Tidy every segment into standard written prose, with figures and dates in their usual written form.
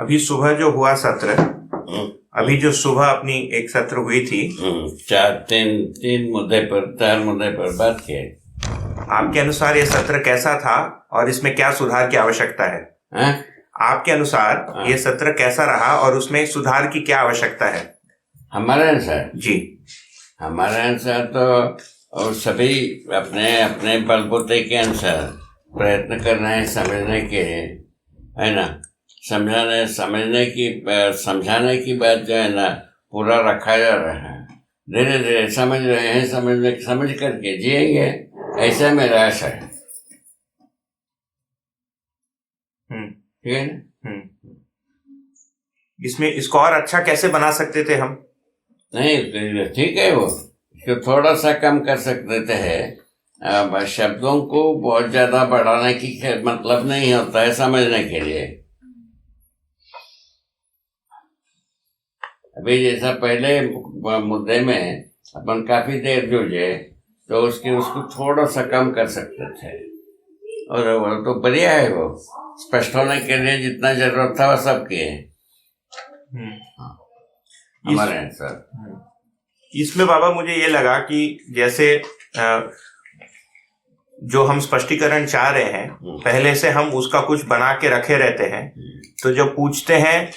अभी सुबह जो हुआ सत्र, अभी जो सुबह अपनी एक सत्र हुई थी, तीन मुद्दे पर, 4 मुद्दे पर बात किए। आपके अनुसार ये सत्र कैसा था और इसमें क्या सुधार की आवश्यकता है? आपके अनुसार ये सत्र कैसा रहा और उसमें सुधार की क्या आवश्यकता है? हमारे अनुसार जी, हमारे अनुसार तो और सभी अपने अपने बलबूते के अनुसार प्रयत्न कर रहे हैं समझने के, है ना। समझाने की बात जो है ना, पूरा रखा जा रहा है। धीरे धीरे समझ रहे हैं, समझ करके जिएंगे, ऐसा मेरा आशा है। ठीक है ना। इसमें इसको और अच्छा कैसे बना सकते थे हम? नहीं, ठीक है, वो इसको थोड़ा सा कम कर सकते थे। शब्दों को बहुत ज्यादा बढ़ाने की मतलब नहीं होता है समझने के लिए। अभी जैसा पहले मुद्दे में अपन काफी देर जूझे, तो उसको थोड़ा सा कम कर सकते थे, और वो तो बढ़िया है। वो स्पष्ट होने के लिए जितना जरूरत था वो सब किए हमारे आंसर। इसमें बाबा मुझे ये लगा कि जैसे जो हम स्पष्टीकरण चाह रहे हैं, पहले से हम उसका कुछ बना के रखे रहते हैं, तो जब पूछते हैं,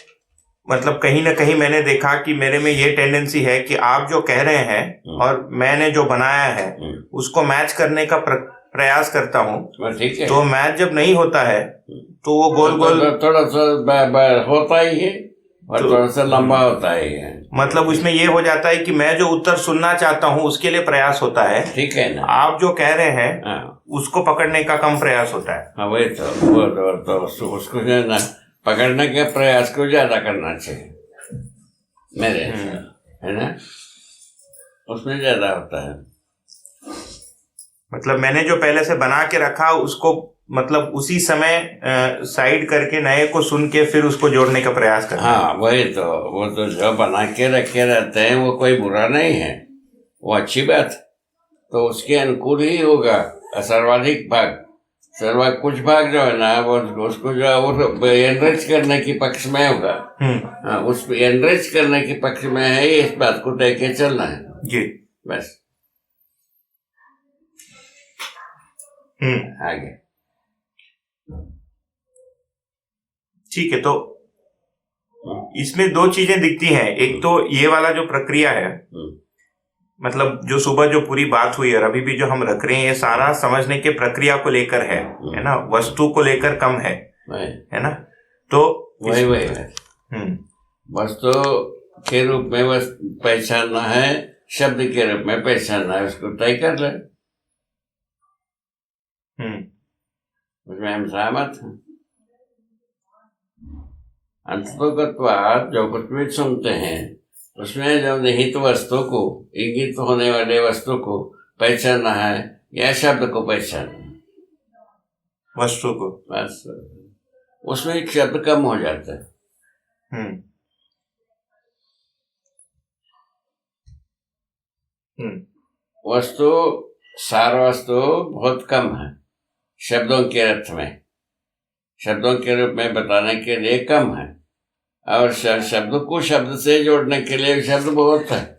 मतलब कहीं ना कहीं मैंने देखा कि मेरे में ये टेंडेंसी है कि आप जो कह रहे हैं और मैंने जो बनाया है उसको मैच करने का प्रयास करता हूँ, तो मैच जब नहीं होता है तो वो गोल गोल थोड़ा सा होता ही है और थोड़ा सा लंबा होता है। मतलब उसमें ये हो जाता है कि मैं जो उत्तर सुनना चाहता हूँ उसके लिए प्रयास होता है, ठीक है ना। आप जो कह रहे हैं उसको पकड़ने का कम प्रयास होता है। हाँ, वही तो उसको जो है ना, पकड़ने के प्रयास को ज्यादा करना चाहिए मेरे, है ना, उसमें ज्यादा होता है। मतलब मैंने जो पहले से बना के रखा उसको, मतलब उसी समय साइड करके नए को सुन के फिर उसको जोड़ने का प्रयास करना। हाँ, वही तो, वो तो जो बना के रखे रहते हैं वो कोई बुरा नहीं है, वो अच्छी बात, तो उसके अनुकूल ही होगा। सर्वाधिक भाग, कुछ भाग जो है ना, वो उसको जो है वो एनरिच करने की पक्ष में होगा। हाँ, उस एनरिच करने के पक्ष में है, इस बात को तय के चलना है जी, बस। आगे ठीक है। तो इसमें दो चीजें दिखती हैं, एक तो ये वाला जो प्रक्रिया है, मतलब जो सुबह जो पूरी बात हुई और अभी भी जो हम रख रहे हैं, ये सारा समझने के प्रक्रिया को लेकर है ना, वस्तु को लेकर कम है ना। तो वही वस्तु के रूप में पहचानना है, शब्द के रूप में पहचानना है, उसको तय कर ले। उसमें हम सहमत हैं। अंततोगत्वात् जो कुछ भी सुनते हैं उसमें जो निहित वस्तु को, इंगित होने वाले वस्तु को पहचानना है या शब्द को पहचानना है? वस्तु को। बस उसमें एक शब्द कम हो जाता है। वस्तु, सार वस्तु बहुत कम है शब्दों के अर्थ में, शब्दों के रूप में बताने के लिए कम है, और शब्द को शब्द से जोड़ने के लिए शब्द बहुत है।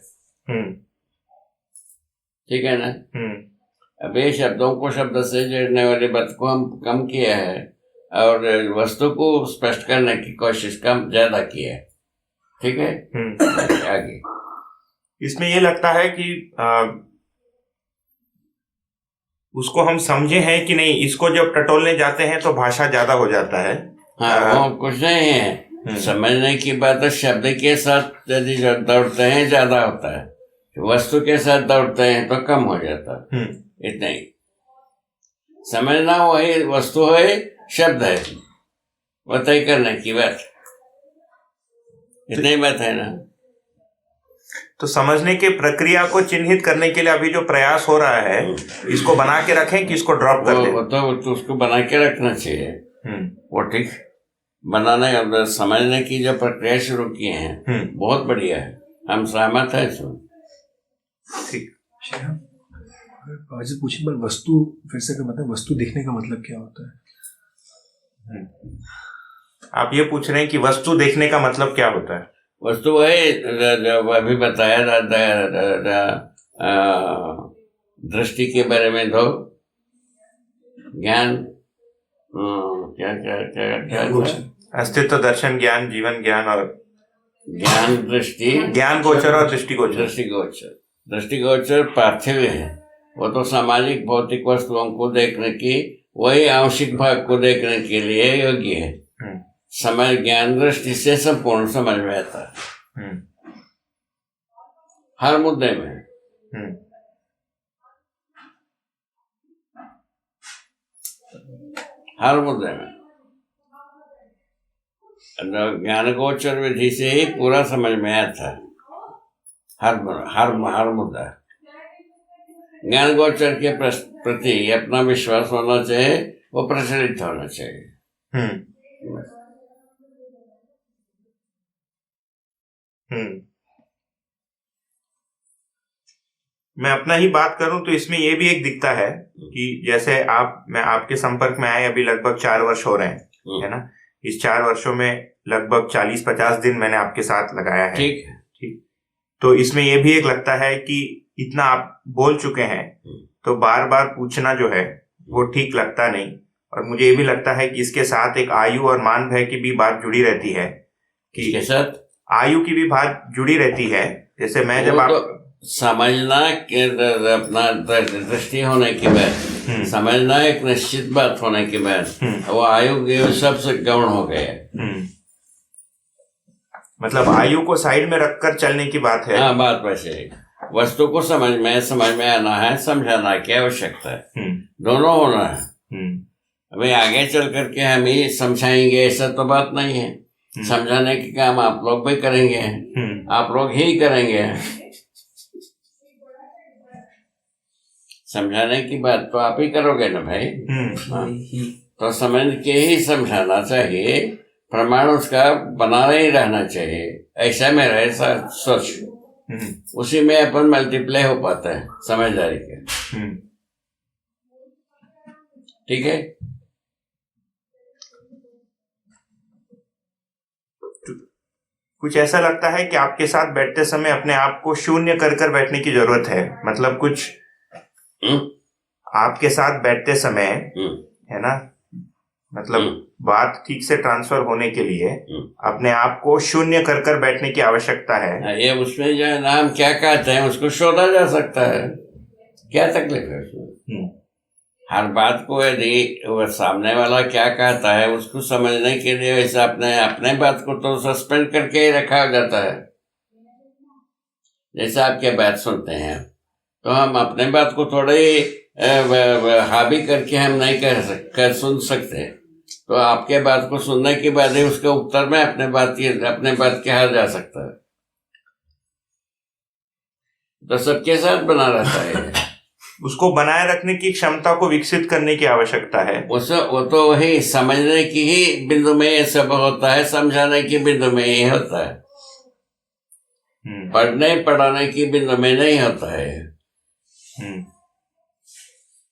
ठीक है ना। अभी शब्दों को शब्द से जोड़ने वाली बात को हम कम किया है और वस्तु को स्पष्ट करने की कोशिश कम ज्यादा की है। ठीक है। आगे इसमें ये लगता है कि उसको हम समझे हैं कि नहीं, इसको जब टटोलने जाते हैं तो भाषा ज्यादा हो जाता है। हाँ, वो कुछ नहीं है, समझने की बात है। शब्द के साथ यदि दौड़ते हैं ज्यादा होता है, वस्तु के साथ दौड़ते हैं तो कम हो जाता है। इतना ही समझना, वही वस्तु है, शब्द है, वो तय करने की बात, इतनी बात है ना। तो समझने के प्रक्रिया को चिन्हित करने के लिए अभी जो प्रयास हो रहा है, इसको बना के रखें कि इसको ड्रॉप कर दें? तो उसको बना के रखना चाहिए। वो ठीक, बनाने और समझने की जो प्रक्रिया शुरू किए हैं बहुत बढ़िया है, हम सहमत है इसमें। ठीक। पूछे पर वस्तु फिर से मतलब वस्तु दिखने का मतलब क्या होता है? आप ये पूछ रहे हैं कि वस्तु देखने का मतलब क्या होता है? वस्तु वही जो अभी बताया दृष्टि के बारे में दो, ज्ञान, क्या क्या क्या क्या अस्तित्व, दर्शन, ज्ञान, जीवन ज्ञान और ज्ञान, दृष्टि, ज्ञान गोचर और दृष्टिगोचर। दृष्टिगोचर पार्थिव है, वो तो सामाजिक भौतिक वस्तुओं को देखने की, वही आंशिक भाग को देखने के लिए योग्य है। समझ ज्ञान दृष्टि से संपूर्ण समझ में आता है हर मुद्दे में। हर मुद्दे में ज्ञान गोचर विधि से ही पूरा समझ में आता है हर मुद्दा। ज्ञान गोचर के प्रति अपना विश्वास होना चाहिए, वो प्रचलित होना चाहिए। मैं अपना ही बात करूं तो इसमें ये भी एक दिखता है कि जैसे मैं आपके संपर्क में आए अभी लगभग 4 वर्ष हो रहे हैं, है ना। इस 4 वर्षों में लगभग 40-50 दिन मैंने आपके साथ लगाया है। ठीक। तो इसमें ये भी एक लगता है कि इतना आप बोल चुके हैं तो बार बार पूछना जो है वो ठीक लगता नहीं। और मुझे ये भी लगता है कि इसके साथ एक आयु और मान भय की भी बात जुड़ी रहती है, कि इसके साथ आयु की भी बात जुड़ी रहती है। जैसे मैं जब आप समझना के अपना दृष्टि होने के बाद, समझना एक निश्चित बात होने के बाद वो आयु सबसे गौण हो गया। मतलब आयु को साइड में रखकर चलने की बात है। हाँ, बात वैसे वस्तु को समझ में आना है, समझाना की आवश्यकता है, दोनों होना है। अभी आगे चल करके हम ही समझाएंगे ऐसा तो बात नहीं है। समझाने के काम आप लोग भी करेंगे, आप लोग ही करेंगे। समझाने की बात तो आप ही करोगे ना भाई। तो समझ के ही समझाना चाहिए, प्रमाण उसका बना ही रहना चाहिए, ऐसा मेरा ऐसा सोच। उसी में अपन मल्टीप्लाई हो पाता है समझदारी के। ठीक है। कुछ ऐसा लगता है कि आपके साथ बैठते समय अपने आप को शून्य कर बैठने की जरूरत है। मतलब कुछ आपके साथ बैठते समय है ना, मतलब बात ठीक से ट्रांसफर होने के लिए अपने आप को शून्य कर बैठने की आवश्यकता है। ये उसमें जो है नाम क्या कहते हैं उसको शोधा जा सकता है, क्या तकलीफ है उसमें। हर बात को यदि वो सामने वाला क्या कहता है उसको समझने के लिए वैसे अपने बात को तो सस्पेंड करके ही रखा जाता है। जैसे आपके बात सुनते हैं तो हम अपने बात को थोड़े हावी करके हम नहीं कर सुन सकते। तो आपके बात को सुनने के बाद ही उसके उत्तर में अपने बात कहा जा सकता है। तो सबके साथ बना रहता है। उसको बनाए रखने की क्षमता को विकसित करने की आवश्यकता है। वो तो वही समझने की ही बिंदु में ये सब होता है, समझाने की बिंदु में ये होता है, पढ़ने पढ़ाने की बिंदु में नहीं होता है।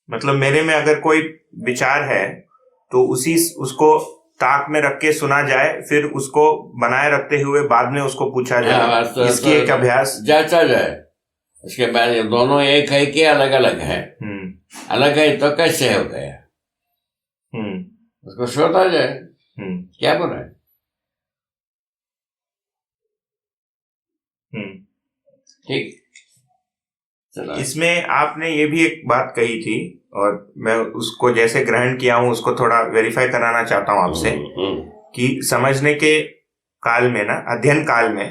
मतलब मेरे में अगर कोई विचार है तो उसको ताक में रख के सुना जाए, फिर उसको बनाए रखते हुए बाद में उसको पूछा जाए, इसकी एक अभ्यास जांचा जाए। उसके बाद ये दोनों एक है कि अलग अलग है, अलग है तो कैसे हो गया, उसको सोचा जाए, क्या बोल रहे। ठीक। इसमें आपने ये भी एक बात कही थी और मैं उसको जैसे ग्रहण किया हूं उसको थोड़ा वेरीफाई कराना चाहता हूं आपसे, कि समझने के काल में ना, अध्ययन काल में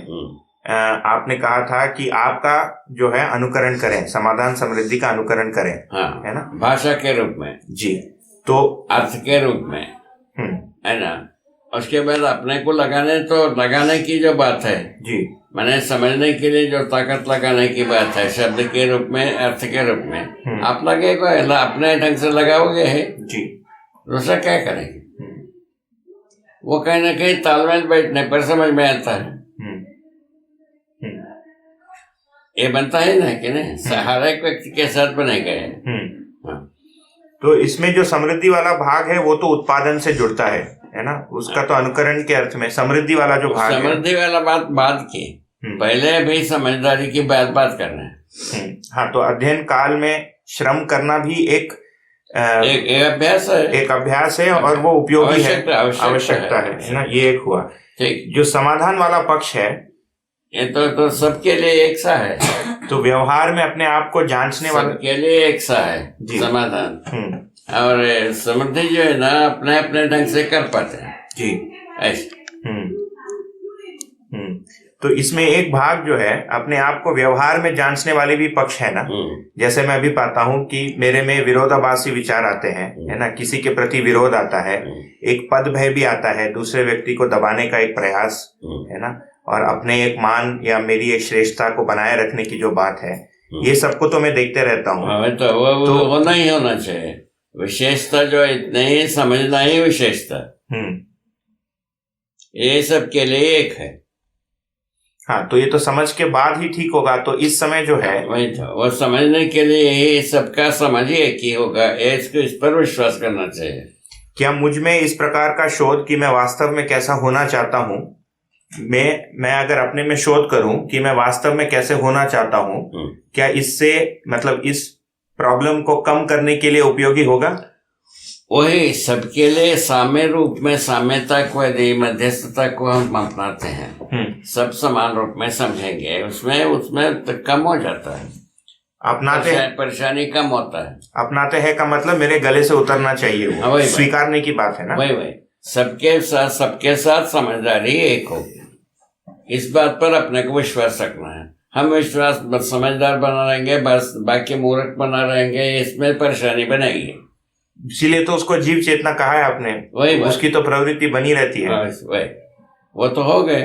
आपने कहा था कि आपका जो है अनुकरण करें, समाधान समृद्धि का अनुकरण करें। हाँ, है ना, भाषा के रूप में जी, तो अर्थ के रूप में है ना। उसके बाद अपने को लगाने की जो बात है जी, मैंने समझने के लिए जो ताकत लगाने की बात है, शब्द के रूप में, अर्थ के रूप में आप लगेगा, अपने ढंग से लगाओगे है जी, दूसरा क्या करेंगे। वो कहीं ना कहीं तालमेल बैठने पर समझ में आता है। ये बनता है ना कि नहीं, हर एक व्यक्ति के साथ बने गए। तो इसमें जो समृद्धि वाला भाग है वो तो उत्पादन से जुड़ता है है ना, उसका तो अनुकरण के अर्थ में समृद्धि वाला जो भाग है, समृद्धि वाला बात बाद की, पहले भी समझदारी की बात करना है। हाँ, तो अध्ययन काल में श्रम करना भी एक अभ्यास है, एक अभ्यास है और वो उपयोगी है, आवश्यकता है ना, ये एक हुआ। ठीक, जो समाधान वाला पक्ष है ये तो सबके लिए एक सा है, तो व्यवहार में अपने आप को जांचने वाला सबके लिए एक सा है समाधान। और समृद्धि जो है ना अपने अपने ढंग से कर पाते हैं जी, ऐसे। तो इसमें एक भाग जो है अपने आप को व्यवहार में जांचने वाले भी पक्ष है ना। जैसे मैं भी पाता हूँ कि मेरे में विरोधाभासी विचार आते हैं, है ना, किसी के प्रति विरोध आता है, एक पद भय भी आता है, दूसरे व्यक्ति को दबाने का एक प्रयास, है ना, और अपने एक मान या मेरी एक श्रेष्ठता को बनाए रखने की जो बात है, ये सबको तो मैं देखते रहता हूँ। तो वो होना ही होना चाहिए, विशेषता जो इतने ही समझना ही विशेषता, ये सब के लिए एक है। हाँ, तो ये तो समझ के बाद ही ठीक होगा। तो इस समय जो है वही था, वो समझने के लिए ही सबका समझ ही एक ही होगा, इसको इस पर विश्वास करना चाहिए। क्या मुझ में इस प्रकार का शोध कि मैं वास्तव में कैसा होना चाहता हूँ, मैं अगर अपने में शोध करूं कि मैं वास्तव में कैसे होना चाहता हूं, क्या इससे मतलब इस प्रॉब्लम को कम करने के लिए उपयोगी होगा? वही सबके लिए साम्य रूप में, साम्यता को यदि मध्यस्थता को हम अपनाते हैं, सब समान रूप में समझेंगे, उसमें तो कम हो जाता है, अपनाते हैं, परेशानी कम होता है। अपनाते हैं का मतलब मेरे गले से उतरना चाहिए, वो स्वीकारने की बात है ना। वही सबके साथ समझदारी एक होगी, इस बात पर अपने को विश्वास रखना है। हम विश्वास समझदार बना रहेंगे, बस बाकी मूर्ख बना रहेंगे, इसमें परेशानी बनेगी। इसीलिए तो उसको जीव चेतना कहा है आपने, वही उसकी तो प्रवृत्ति बनी रहती है। वही वो तो हो गए,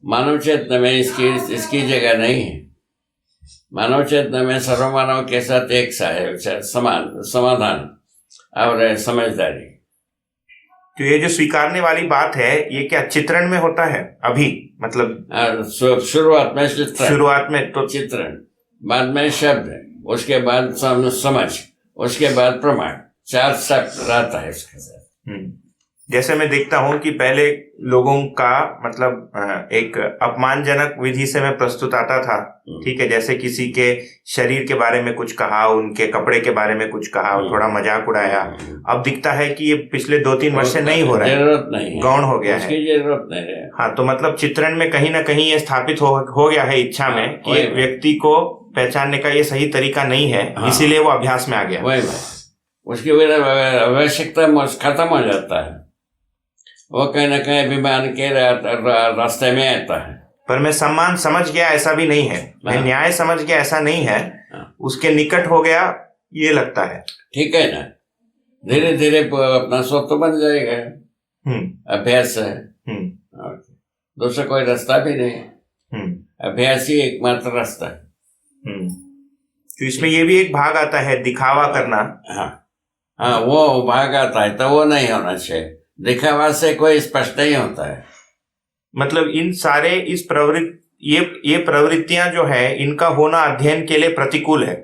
मानव चेतना में इसकी जगह नहीं है। मानव चेतना में सर्वमानव के साथ एक सा है समाधान और समझदारी। तो ये जो स्वीकारने वाली बात है, ये क्या चित्रण में होता है अभी, मतलब शुरुआत में तो चित्रण, बाद में शब्द, उसके बाद समझ, उसके बाद प्रमाण, 4 स्टेप रहता है इसके साथ। जैसे मैं देखता हूँ कि पहले लोगों का मतलब एक अपमानजनक विधि से मैं प्रस्तुत आता था, ठीक है, जैसे किसी के शरीर के बारे में कुछ कहा, उनके कपड़े के बारे में कुछ कहा, थोड़ा मजाक उड़ाया। अब दिखता है कि ये पिछले 2-3 वर्ष से नहीं हो रहा है, जरूरत नहीं, गौण हो गया है, जरूरत नहीं है। हाँ, तो मतलब चित्रण में कहीं ना कहीं ये स्थापित हो गया है इच्छा में कि व्यक्ति को पहचानने का ये सही तरीका नहीं है, इसीलिए वो अभ्यास में आ गया। उसकी आवश्यकता खत्म हो जाता है, वो कहीं ना कहीं अभिमान के रास्ते में आता है। पर मैं सम्मान समझ गया ऐसा भी नहीं है, मैं न्याय समझ गया ऐसा नहीं है, उसके निकट हो गया ये लगता है। ठीक है ना, धीरे धीरे अपना स्वत्व बन जाएगा, अभ्यास है, दूसरा कोई रास्ता भी नहीं, अभ्यास ही एकमात्र रास्ता है। तो इसमें ये भी एक भाग आता है दिखावा करना। हाँ, वो भाग आता है, तो वो नहीं होना चाहिए। दिखावा से कोई स्पष्ट नहीं होता है, मतलब इन सारे इस प्रवृत्ति ये प्रवृत्तियां जो है, इनका होना अध्ययन के लिए प्रतिकूल है।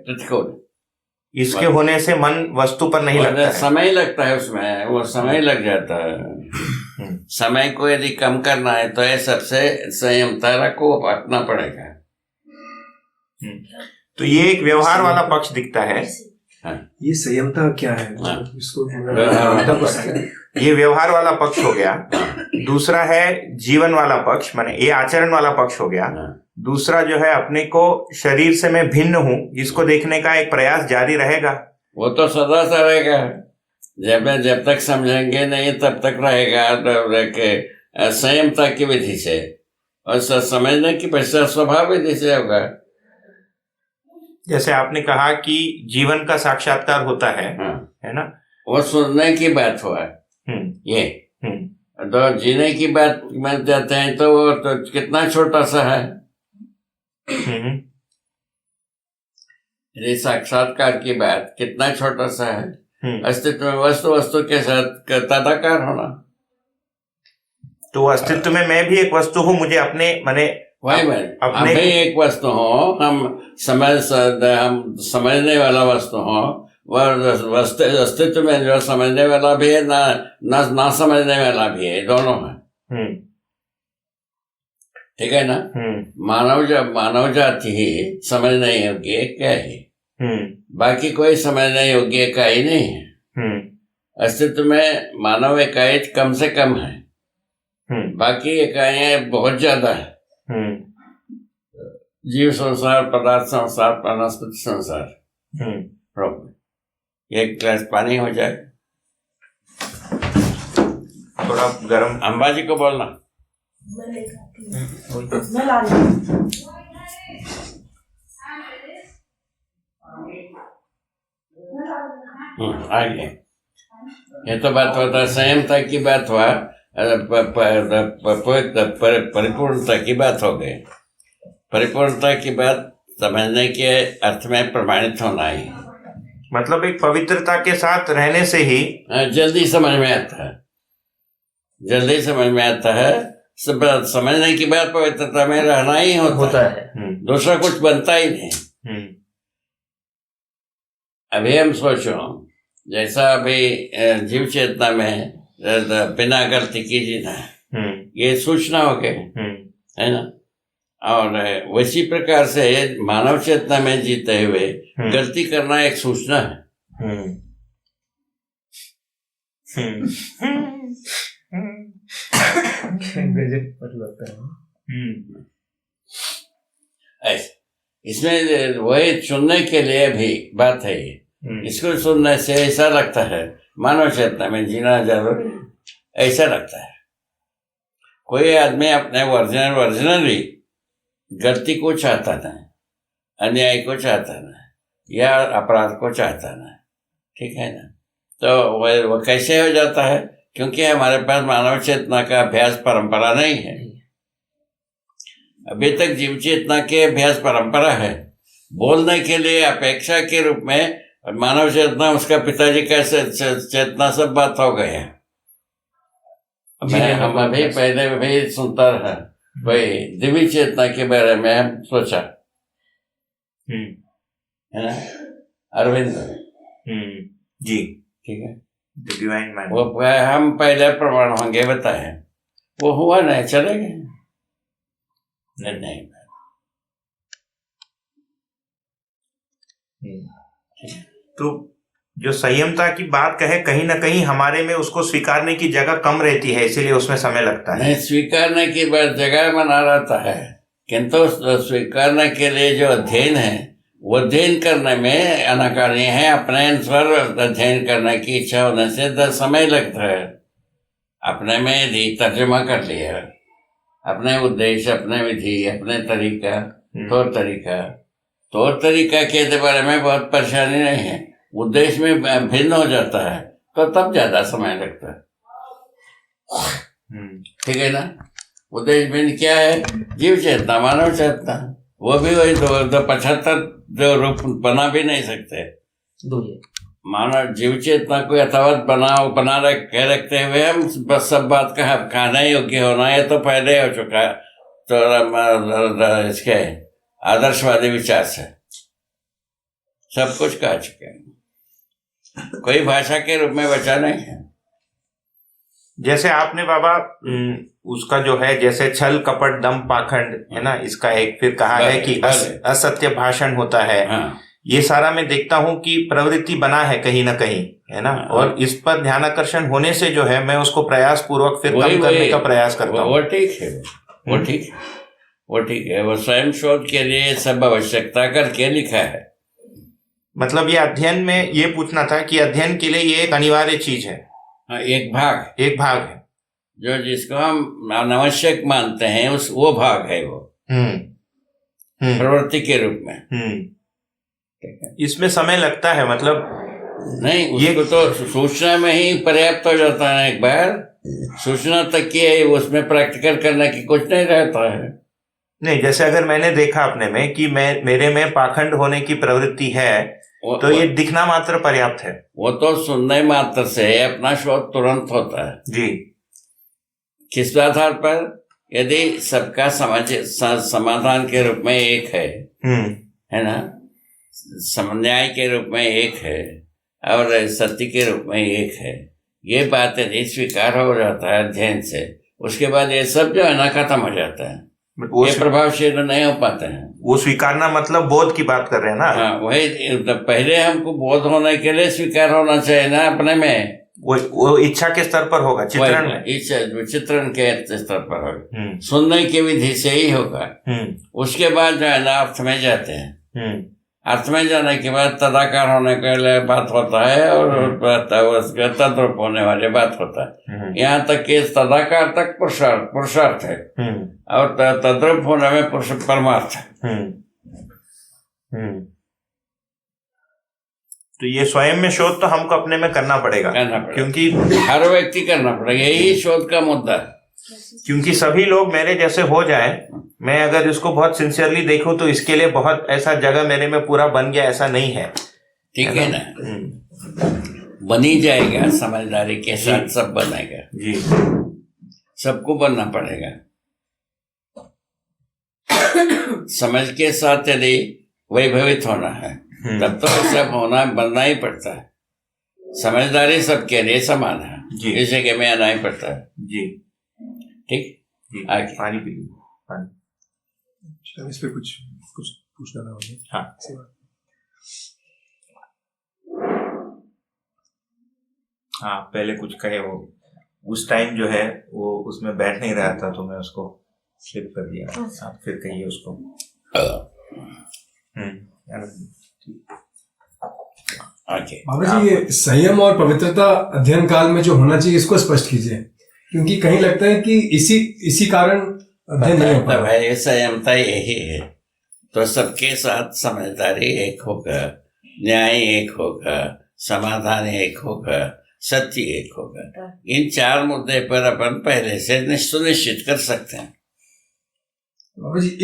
इसके होने से मन वस्तु पर नहीं लगता है, समय लगता है उसमें, वो समय लग जाता है। समय को यदि कम करना है तो ये सबसे संयमता को अपना पड़ेगा। तो ये एक व्यवहार वाला पक्ष दिखता है। ये संयमता क्या है? इसको ये व्यवहार वाला पक्ष हो गया। दूसरा है जीवन वाला पक्ष, माने ये आचरण वाला पक्ष हो गया। दूसरा जो है अपने को शरीर से मैं भिन्न हूं, इसको देखने का एक प्रयास जारी रहेगा। वो तो सदा रहेगा, जब तक समझेंगे नहीं तब तक रहेगा, संयमता की विधि से, और समझने की पश्चात स्वभाव विधि से होगा। जैसे आपने कहा कि जीवन का साक्षात्कार होता है ना, वो सुनने की बात हुआ ये, तो जीने की बात में जाते हैं तो वो तो कितना छोटा सा है। ये साक्षात्कार की बात कितना छोटा सा है। अस्तित्व में वस्तु के साथ तदाकार होना, तो अस्तित्व में मैं भी एक वस्तु हूँ, मुझे अपने माने अपने एक वस्तु हो, हम समझने वाला वस्तु हो, वह अस्तित्व में जो समझने वाला भी है, ना समझने वाला भी है, दोनों है। ठीक है ना। मानव जाति ही समझने योग्य क्या है, बाकी कोई समझने योग्य इकाई नहीं है। अस्तित्व में मानव इकाई कम से कम है, बाकी इकाइयां बहुत ज्यादा है। जीव संसार, पदार्थ संसार, वनस्पति संसार। एक गिलास पानी हो जाए। थोड़ा गर्म। अंबाजी को बोलना। मैं ला रही हूँ। आगे ये तो बात होता है, संयमता की बात हुआ, परिपूर्णता की बात हो गई। परिपूर्णता की बात समझने के अर्थ में प्रमाणित होना ही, मतलब एक पवित्रता के साथ रहने से ही जल्दी समझ में आता है, जल्दी समझ में आता है। समझने की बात पवित्रता में रहना ही होता है। दूसरा कुछ बनता ही नहीं। अभी हम सोचो, जैसा अभी जीव चेतना में बिना गलती की जीना, ये सूचना हो गई है ना। और वैसी प्रकार से मानव चेतना में जीते हुए गलती करना एक सूचना है। इसमें वही सुनने के लिए भी बात है ये। इसको सुनने से ऐसा लगता है मानव चेतना में जीना जरूरी, ऐसा लगता है। कोई आदमी अपने वर्जिनली गलती को चाहता नहीं, अन्याय को चाहता नहीं, या अपराध को चाहता नहीं, ठीक है ना। तो वह कैसे हो जाता है? क्योंकि हमारे पास मानव चेतना का अभ्यास परंपरा नहीं है। अभी तक जीव चेतना के अभ्यास परंपरा है। बोलने के लिए अपेक्षा के रूप में मानव चेतना, उसका पिताजी का चेतना, सब बात हो गए हैं। हम अभी पहले भी सुनता रहा भाई, दिव्य चेतना के बारे में हम सोचा है ना, अरविंद जी, ठीक है, डिवाइन मैन। वो हम पहले प्रमाण होंगे बताए, वो हुआ नहीं, चले गए नहीं। तो जो संयमता की बात कहे, कहीं ना कहीं हमारे में उसको स्वीकारने की जगह कम रहती है, इसीलिए उसमें समय लगता है। नहीं, स्वीकारने की बात जगह बना रहता है, किंतु स्वीकारने के लिए जो अध्ययन है, वो अध्ययन करने में अनाकार्य है। अपने अनुसार अध्ययन करने की इच्छा होने से समय लगता है। अपने में यदि तर्जुमा कर लिया, अपने उद्देश्य, अपने विधि, अपने तरीका, तौर तरीका के बारे में बहुत परेशानी नहीं है। उद्देश्य में भिन्न हो जाता है तो तब ज्यादा समय लगता है, ठीक है ना। उद्देश्य भिन्न क्या है? जीव चेतना, मानव चेतना, वो भी वही 75 जो रूप बना भी नहीं सकते। मानव जीव चेतना को यथावत बना रखते हुए हम बस सब बात का कहने योग्य होना, ये तो पहले हो चुका है। तो इसके आदर्शवादी विचार से सब कुछ कह चुके हैं, कोई भाषा के रूप में बचा नहीं है। जैसे आपने बाबा उसका जो है, जैसे छल कपट दम पाखंड है ना, इसका एक फिर कहा है कि असत्य भाषण होता है। हाँ। ये सारा मैं देखता हूँ कि प्रवृत्ति बना है कहीं ना कहीं, है ना। और इस पर ध्यान आकर्षण होने से जो है, मैं उसको प्रयास पूर्वक फिर कम करने का प्रयास करता हूँ। वो ठीक है, वो ठीक है। वो स्वयं शोध के लिए सब आवश्यकता करके लिखा है। मतलब ये अध्ययन में ये पूछना था कि अध्ययन के लिए ये एक अनिवार्य चीज है। हाँ, एक भाग है जो जिसको हम अनावश्यक मानते हैं, वो भाग है वो प्रवृत्ति के रूप में। इसमें समय लगता है, मतलब नहीं, उसको तो सूचना में ही पर्याप्त हो जाता है। एक बार सूचना तक की है, उसमें प्रैक्टिकल करने की कुछ नहीं रहता है। नहीं, जैसे अगर मैंने देखा अपने में कि मेरे में पाखंड होने की प्रवृत्ति है, तो ये दिखना मात्र पर्याप्त है। वो तो सुनने मात्र से अपना शोध तुरंत होता है जी। किस आधार पर? यदि सबका समाधान के रूप में एक है ना, न्याय के रूप में एक है, और सत्य के रूप में एक है, ये बात यदि स्वीकार हो जाता है अध्ययन से, उसके बाद ये सब जो है ना खत्म हो जाता है, ये प्रभावशील नहीं हो पाते हैं। वो स्वीकारना मतलब बोध की बात कर रहे हैं ना? हाँ, वही पहले हमको बोध होने के लिए स्वीकार होना चाहिए ना अपने में। वो इच्छा के स्तर पर होगा, चित्रण में, इच्छा चित्रण के स्तर पर होगा, सुनने की विधि से ही होगा। उसके बाद जो है ना अर्थ में जाते हैं, अर्थ में जाने के बाद तदाकार होने के लिए बात होता है और उसके तद्रूप होने वाली बात होता है। यहाँ तक कि तदाकार तक पुरुषार्थ है और तद्रूप होने में परमार्थ है। तो ये स्वयं में शोध तो हमको अपने में करना पड़ेगा, क्योंकि हर व्यक्ति करना पड़ेगा, यही शोध का मुद्दा है। क्योंकि सभी लोग मेरे जैसे हो जाए, मैं अगर इसको बहुत सिंसियरली देखूं तो इसके लिए बहुत ऐसा जगह मेरे में पूरा बन गया, ऐसा नहीं है। ठीक है ना? बनी जाएगा, समझदारी के साथ सब बनेगा जी, सबको बनना पड़ेगा। समझ के साथ यदि वैभवित होना है तब तो सब होना बनना ही पड़ता है। समझदारी सबके लिए समान है, इस जगह में आना ही पड़ता है जी। ठीक, आगे पानी पी लो, पानी। इस पे कुछ पूछना था मुझे। हाँ, हाँ, पहले कुछ कहे वो, उस टाइम जो है वो उसमें बैठ नहीं रहा था तो मैं उसको स्लिप कर दिया। आप फिर कहिए उसको। बाबा जी, ये संयम और पवित्रता अध्ययन काल में जो होना चाहिए इसको स्पष्ट कीजिए, क्योंकि कहीं लगता है कि इसी कारण अध्ययन नहीं होता है। संयमता यही है तो सबके साथ समझदारी एक होगा, न्याय एक होगा, समाधान एक होगा, सत्य एक होगा। इन चार मुद्दे पर अपन पहले से सुनिश्चित कर सकते हैं।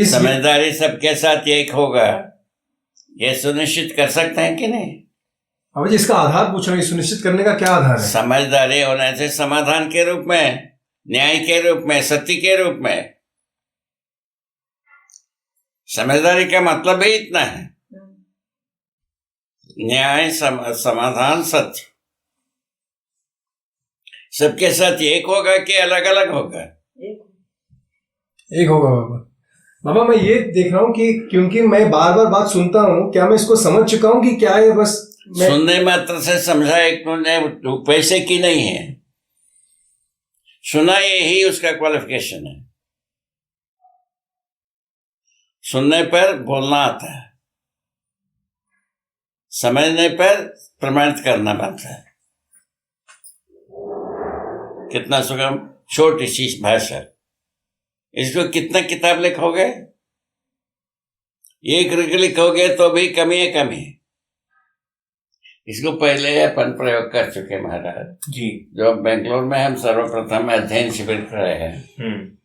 समझदारी सबके साथ एक होगा, ये सुनिश्चित कर सकते हैं कि नहीं? अब जी इसका आधार पूछ रहे हैं, सुनिश्चित करने का क्या आधार है? समझदारी होने से समाधान के रूप में, न्याय के रूप में, सत्य के रूप में। समझदारी का मतलब ही इतना है, न्याय, समाधान, सत्य सबके साथ एक होगा कि अलग अलग होगा? एक होगा बाबा। बाबा मैं ये देख रहा हूँ कि क्योंकि मैं बार बार बात सुनता हूँ, क्या मैं इसको समझ चुका हूँ कि क्या है? बस सुनने मात्र से समझा एक पैसे की नहीं है, सुना यही उसका क्वालिफिकेशन है। सुनने पर बोलना आता है, समझने पर प्रमाणित करना बनता है। कितना सुगम, छोटी सी भाषा, इसको कितना किताब लिखोगे? एक लिखोगे तो भी कमी है, कमी। इसको पहले अपन प्रयोग कर चुके महाराज जी। जो बेंगलोर में हम सर्वप्रथम अध्ययन शिविर कराए हैं,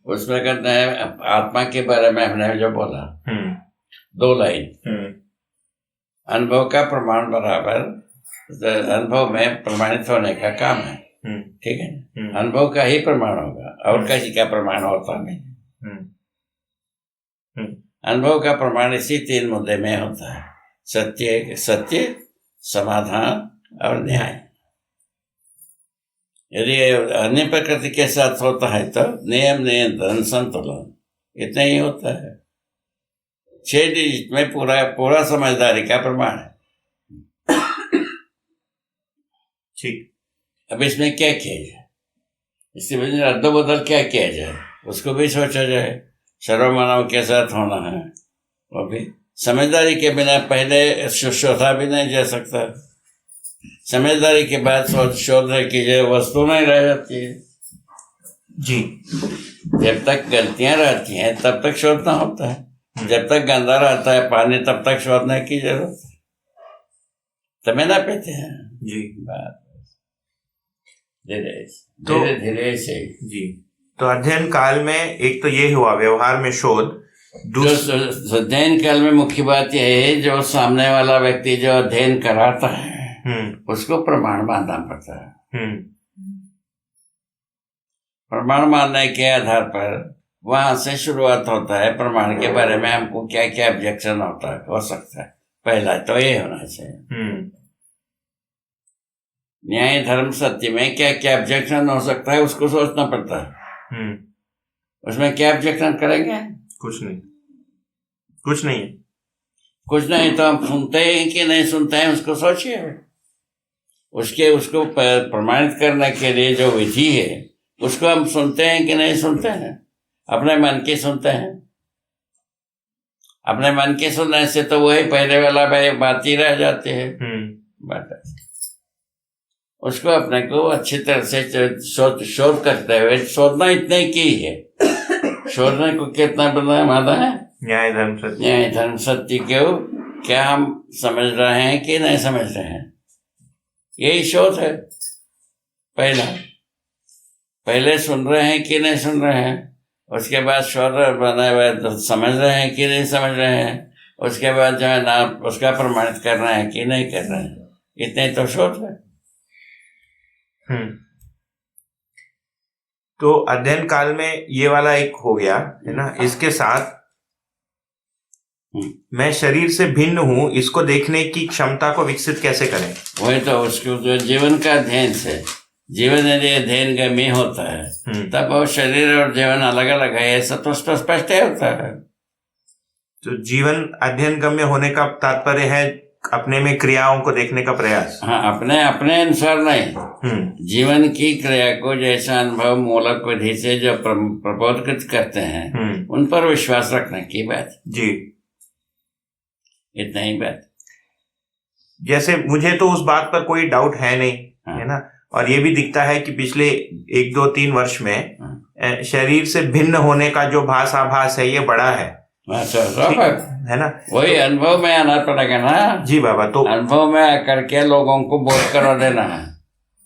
उसमें कहते हैं आत्मा के बारे में हमने जो बोला, 2 लाइन, अनुभव का प्रमाण बराबर अनुभव में प्रमाणित होने का काम है। ठीक है, अनुभव का ही प्रमाण होगा और किसी का प्रमाण होता नहीं। अनुभव का प्रमाण इसी 3 मुद्दे में होता है, सत्य, समाधान और न्याय। यदि अन्य प्रकृति के साथ होता है तो नियम, नियंत्रण, संतुलन, इतना ही होता है। 6 डिजिट में पूरा समझदारी का प्रमाण है। ठीक, अब इसमें क्या किया जाए, इसके वजह अदल बदल क्या किया जाए, उसको भी सोचा जाए। सर्वमानव के साथ होना है, वो भी समझदारी के बिना पहले शोधा भी नहीं जा सकता। समझदारी के बाद शोध कीजिए, वस्तु नहीं रह जाती है जी। जब तक गलतियां रहती हैं तब तक शोधना होता है, जब तक गंदा रहता है पानी तब तक शोधने की जरूरत है। तब ना पीते हैं जी, बात धीरे धीरे से जी। तो अध्ययन काल में एक तो ये हुआ व्यवहार में शोध। अध्ययन काल में मुख्य बात यह है, जो सामने वाला व्यक्ति जो अध्ययन कराता है उसको प्रमाण मानना पड़ता है। प्रमाण मानने के आधार पर वहां से शुरुआत होता है। प्रमाण के बारे में हमको क्या क्या ऑब्जेक्शन हो सकता है, पहला तो ये होना चाहिए। न्याय धर्म सत्य में क्या क्या ऑब्जेक्शन हो सकता है उसको सोचना पड़ता है। उसमें क्या ऑब्जेक्शन करेंगे? कुछ नहीं, कुछ नहीं है। कुछ नहीं तो हम सुनते हैं कि नहीं सुनते हैं उसको सोचिए। उसको प्रमाणित करने के लिए जो विधि है उसको हम सुनते हैं कि नहीं सुनते हैं? अपने मन की सुनते हैं। अपने मन की सुनने से तो वही पहले वाला बात ही रह जाती है। बात उसको अपने को अच्छी तरह से शोध करते हुए, शोधना इतने की है, शोधने को कितना बना है न्याय धर्म सत्य। न्याय धर्म सत्य को क्या हम समझ रहे हैं कि नहीं समझ रहे हैं, यही शोध है। पहले सुन रहे हैं कि नहीं सुन रहे हैं, उसके बाद शोध बनाए हुए तो समझ रहे हैं कि नहीं समझ रहे हैं, उसके बाद जो है ना उसका प्रमाणित कर रहे हैं कि नहीं कर रहे हैं, इतने तो शोध है। तो अध्ययन काल में ये वाला एक हो गया है ना। इसके साथ मैं शरीर से भिन्न हूं, इसको देखने की क्षमता को विकसित कैसे करें? वही तो उसको जो जीवन का अध्ययन से, जीवन यदि अध्ययन का में होता है तब वो शरीर और जीवन अलग अलग है, ऐसा तो स्पष्ट होता है। तो जीवन अध्ययन गम्य होने का तात्पर्य है अपने में क्रियाओं को देखने का प्रयास। हाँ, अपने अनुसार नहीं, जीवन की क्रिया को जैसा अनुभव मूलक विधि से जो प्रबोधित करते हैं उन पर विश्वास रखने की बात जी, इतना ही बात। जैसे मुझे तो उस बात पर कोई डाउट है नहीं, है ना। और ये भी दिखता है कि पिछले 1, 2, 3 वर्ष में शरीर से भिन्न होने का जो भासाभास है ये बड़ा है, है ना। वही अनुभव में आना पड़ेगा ना जी बाबा। तो अनुभव में आकर के लोगों को बोध करा देना है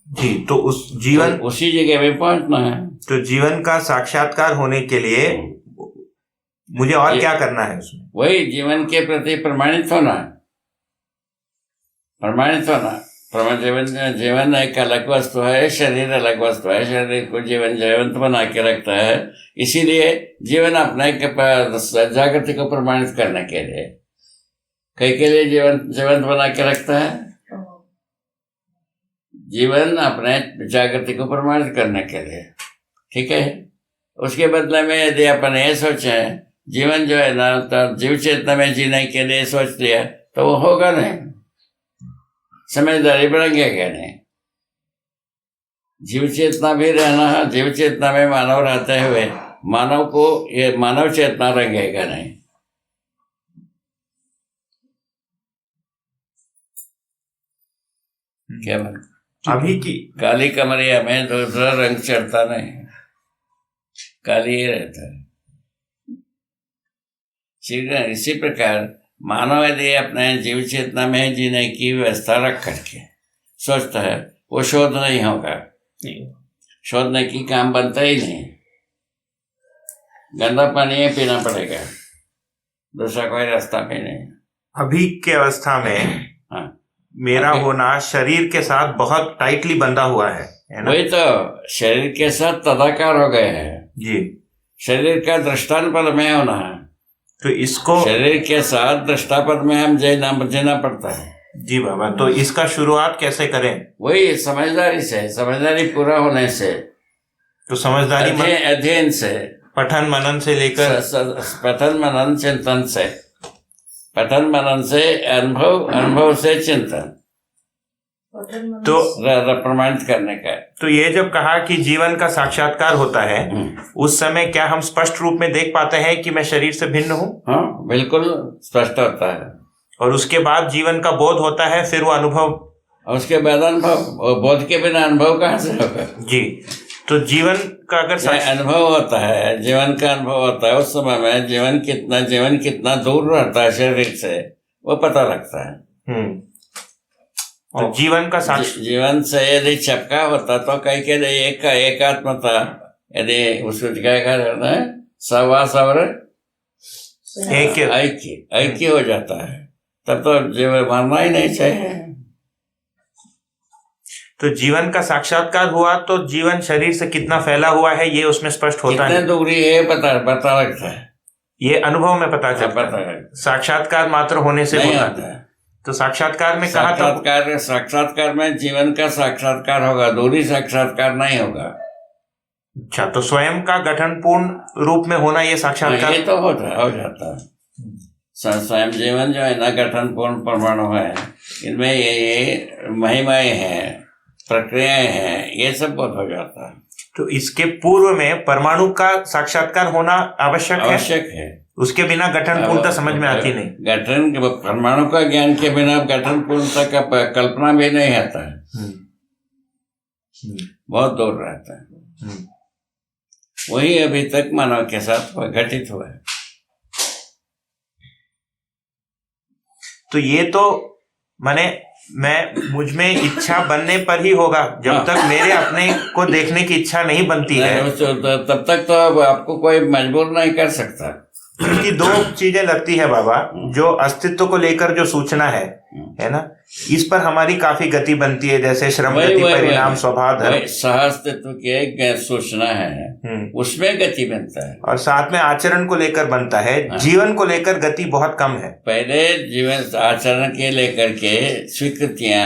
जी। तो उस जीवन तो उसी जगह में पहुंचना है। तो जीवन का साक्षात्कार होने के लिए मुझे और क्या करना है उसमें? वही जीवन के प्रति प्रमाणित होना। जीवन एक अलग वस्तु है, शरीर अलग वस्तु है। शरीर को जीवन जीवंत बना के रखता है, इसीलिए जीवन अपने जागृति को प्रमाणित करने के लिए कई के लिए जीवंत बना के रखता है। जीवन अपने जागृति को प्रमाणित करने के लिए, ठीक है। उसके बदले में यदि अपन ये सोचे जीवन जो है ना तो जीव चेतना में जीने के लिए सोच लिया तो वो होगा नहीं, समझदारी बढ़ेंगे क्या नहीं। जीव चेतना भी रहना है, जीव चेतना में मानव रहते हुए मानव को ये मानव चेतना रहेगा नहीं। क्या बात? अभी की काली कमरिया में दूसरा रंग चढ़ता नहीं, काली ही रहता है। इसी प्रकार मानव यदि अपने जीव चेतना में जीने की व्यवस्था रख करके सोचता है, वो शोध नहीं होगा, शोधने की काम बनता ही नहीं। गंदा पानी पीना पड़ेगा, दूसरा कोई रास्ता भी नहीं। अभी के अवस्था में मेरा होना शरीर के साथ बहुत टाइटली बंधा हुआ है ना? वही तो शरीर के साथ तदाकार हो गए हैं जी। शरीर का दृष्टांत में होना है, तो इसको शरीर के साथ दृष्टापद में हम जीना पड़ता है। जी बाबा। तो इसका शुरुआत कैसे करें? वही समझदारी से, समझदारी पूरा होने से। तो समझदारी अध्ययन से, पठन मनन से लेकर पठन मनन चिंतन से, पठन मनन से अनुभव से चिंतन, तो प्रमाणित करने का। तो ये जब कहा कि जीवन का साक्षात्कार होता है उस समय क्या हम स्पष्ट रूप में देख पाते हैं कि मैं शरीर से भिन्न हूँ? हाँ, बिल्कुल स्पष्ट होता है। और उसके बाद जीवन का बोध होता है, फिर वो अनुभव, और उसके बाद अनुभव, और बोध के बिना अनुभव कहाँ से होगा? जी। तो जीवन का अगर अनुभव होता है, जीवन का अनुभव होता है, उस समय में जीवन कितना दूर रहता है शरीर से वो पता लगता है। और जीवन का जीवन से यदि छपका होता तो कहीं के लिए एकात्मता यदि उसको क्या कहते हैं सवासवर ऐक्य हो जाता है, तब तो जीवन मरना ही नहीं चाहिए। तो जीवन का साक्षात्कार हुआ तो जीवन शरीर से कितना फैला हुआ है ये उसमें स्पष्ट होता है, कितने दूरी है पता लगता है, ये अनुभव में पता चलता है, साक्षात्कार मात्र होने से नहीं होता है। तो साक्षात्कार में कहा था साक्षात्कार में जीवन का साक्षात्कार होगा, दूरी साक्षात्कार नहीं होगा। अच्छा, तो स्वयं का गठन पूर्ण रूप में होना ये साक्षात्कार ये तो हो जाता है। स्वयं जीवन जो है ना गठन पूर्ण परमाणु है, इनमें ये महिमाएं हैं, प्रक्रियाएं हैं, ये सब बहुत हो जाता है। तो इसके पूर्व में परमाणु का साक्षात्कार होना आवश्यक है। उसके बिना गठन पूर्णता समझ में आती नहीं। गठन परमाणु का ज्ञान के बिना गठन पूर्णता का कल्पना भी नहीं आता है। बहुत दूर रहता है। वही अभी तक मानव के साथ घटित हुआ है। तो ये तो मुझ में इच्छा बनने पर ही होगा। जब तक मेरे अपने को देखने की इच्छा नहीं बनती है तब तक तो आपको कोई मजबूर नहीं कर सकता। क्योंकि दो चीजें लगती है बाबा, जो अस्तित्व को लेकर जो सूचना है ना, इस पर हमारी काफी गति बनती है। जैसे श्रम गति, परिणाम, स्वभाव, धर्म, सहअस्तित्व की सूचना है, उसमें गति बनता है। और साथ में आचरण को लेकर बनता है। जीवन को लेकर गति बहुत कम है। पहले जीवन आचरण के लेकर के स्वीकृतियां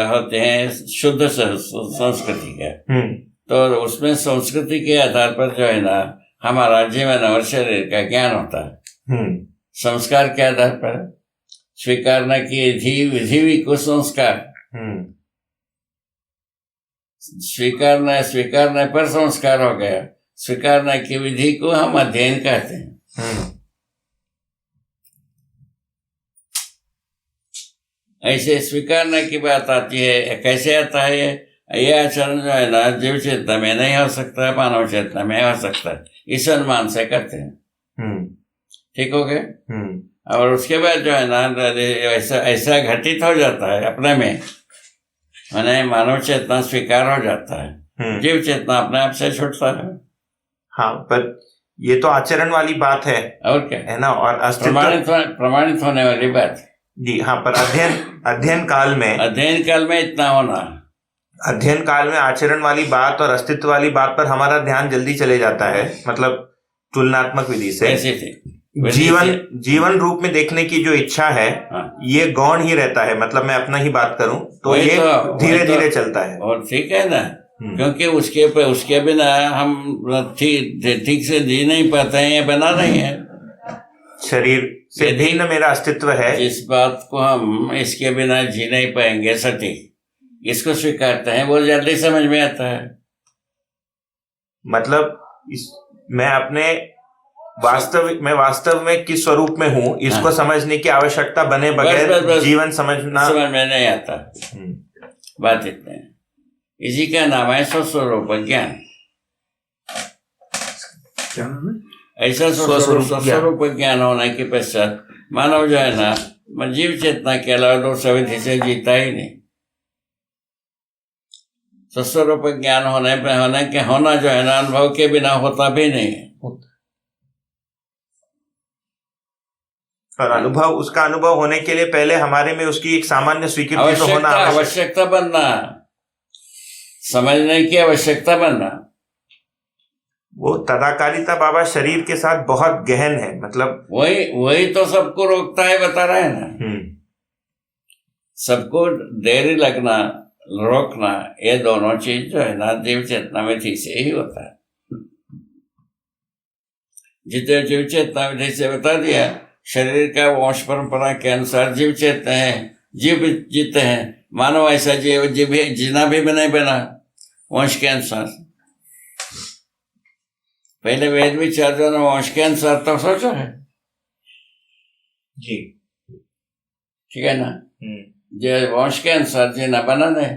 होते हैं शुद्ध संस्कृति का, तो उसमें संस्कृति के आधार पर जो है ना हमारा जीवन और शरीर का ज्ञान होता है। संस्कार के आधार पर स्वीकारने की विधि को संस्कार, स्वीकारने पर संस्कार हो गया। स्वीकारने की विधि को हम अध्ययन कहते हैं। ऐसे स्वीकारने की बात आती है। कैसे आता है ये आचरण जो है ना, जीव चेतना में नहीं हो सकता है, मानव चेतना में हो सकता है। इस अनुमान से करते हैं। ठीक हो गए। और उसके बाद जो है ना ऐसा घटित हो जाता है अपने में, माने मानव चेतना स्वीकार हो जाता है, जीव चेतना अपने आप से छूटता है। हाँ, पर ये तो आचरण वाली बात है। और क्या है ना, और प्रमाणित होने वाली बात। जी हाँ, पर अध्ययन काल में इतना होना, अध्ययन काल में आचरण वाली बात और अस्तित्व वाली बात पर हमारा ध्यान जल्दी चले जाता है। मतलब तुलनात्मक विधि से जीवन रूप में देखने की जो इच्छा है, ये गौण ही रहता है। मतलब मैं अपना ही बात करूं तो ये धीरे धीरे चलता है। और ठीक है ना, क्योंकि उसके बिना हम ठीक से जी नहीं पाते हैं, ये बना नहीं है। शरीर से भिन्न मेरा अस्तित्व है। जिस बात को हम इसके बिना जी नहीं पाएंगे, सटीक इसको स्वीकारते हैं, वो जल्दी समझ में आता है। मतलब मैं अपने वास्तव में किस स्वरूप में हूँ, इसको समझने की आवश्यकता बने बगैर जीवन समझ में नहीं आता। बात इतने, इसी का नाम है स्वस्वरूप ज्ञान। क्या नाम है? ऐसा स्वस्वरूप ज्ञान होने के पश्चात मानव जो है ना जीव चेतना के अलावा दूसरी विधि से जीता ही नहीं। स्वस्वरूप ज्ञान होना जो है ना अनुभव के बिना होता भी नहीं है। और उसका अनुभव होने के लिए पहले हमारे में उसकी एक सामान्य स्वीकृति तो होना आवश्यकता बनना, समझने की आवश्यकता बनना। वो तदाकारिता बाबा शरीर के साथ बहुत गहन है। मतलब वही तो सबको रोकता है, बता रहे हैं ना। सबको देरी लगना, रोकना, ये दोनों चीज जो है ना जीव चेतना विधि से ही होता है। जितने जीव चेतना विधि से बता दिया, शरीर का वंश परंपरा के अनुसार जीव चेतते हैं, जीव जीते हैं। मानव ऐसा जीना भी नहीं बना वंश के अनुसार। पहले वेद विचार जो वंश के अनुसार तो सोचा है जी, ठीक है ना। जो वंश के अनुसार जीना बना नहीं,